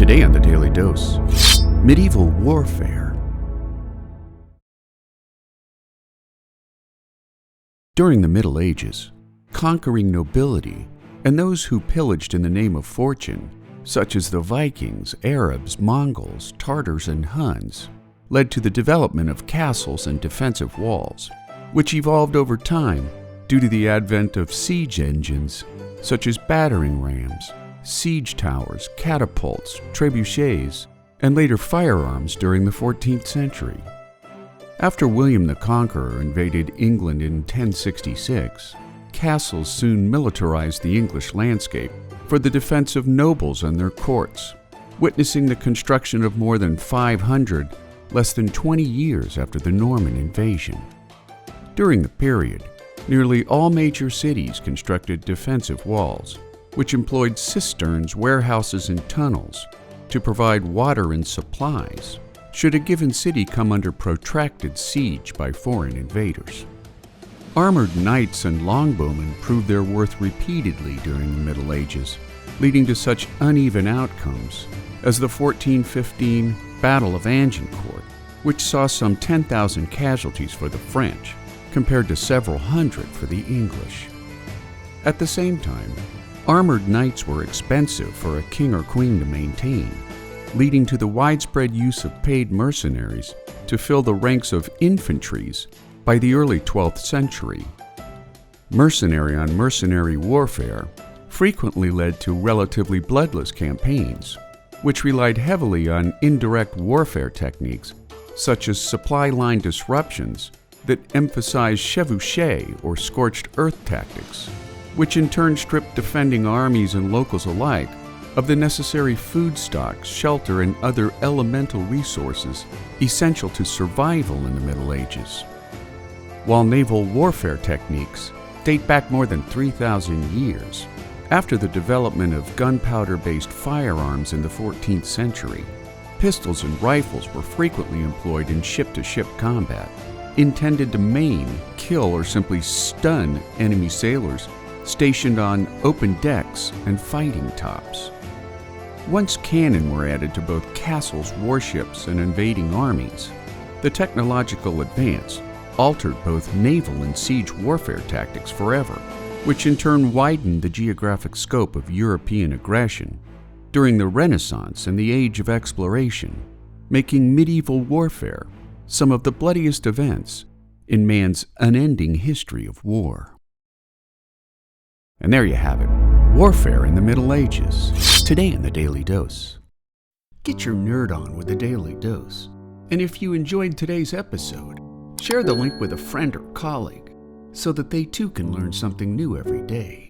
Today on the Daily Dose, medieval warfare. During the Middle Ages, conquering nobility and those who pillaged in the name of fortune, such as the Vikings, Arabs, Mongols, Tartars and Huns, led to the development of castles and defensive walls, which evolved over time due to the advent of siege engines such as battering rams, siege towers, catapults, trebuchets, and later firearms during the 14th century. After William the Conqueror invaded England in 1066, castles soon militarized the English landscape for the defense of nobles and their courts, witnessing the construction of more than 500 less than 20 years after the Norman invasion. During the period, nearly all major cities constructed defensive walls, which employed cisterns, warehouses, and tunnels to provide water and supplies should a given city come under protracted siege by foreign invaders. Armored knights and longbowmen proved their worth repeatedly during the Middle Ages, leading to such uneven outcomes as the 1415 Battle of Agincourt, which saw some 10,000 casualties for the French, compared to several hundred for the English. At the same time, armored knights were expensive for a king or queen to maintain, leading to the widespread use of paid mercenaries to fill the ranks of infantries by the early 12th century. Mercenary on mercenary warfare frequently led to relatively bloodless campaigns, which relied heavily on indirect warfare techniques such as supply line disruptions that emphasized chevauchée or scorched earth tactics, which in turn stripped defending armies and locals alike of the necessary food stocks, shelter, and other elemental resources essential to survival in the Middle Ages. While naval warfare techniques date back more than 3,000 years, after the development of gunpowder-based firearms in the 14th century, pistols and rifles were frequently employed in ship-to-ship combat, intended to maim, kill, or simply stun enemy sailors stationed on open decks and fighting tops. Once cannon were added to both castles, warships, and invading armies, the technological advance altered both naval and siege warfare tactics forever, which in turn widened the geographic scope of European aggression during the Renaissance and the Age of Exploration, making medieval warfare some of the bloodiest events in man's unending history of war. And there you have it, warfare in the Middle Ages, today in the Daily Dose. Get your nerd on with the Daily Dose. And if you enjoyed today's episode, share the link with a friend or colleague so that they too can learn something new every day.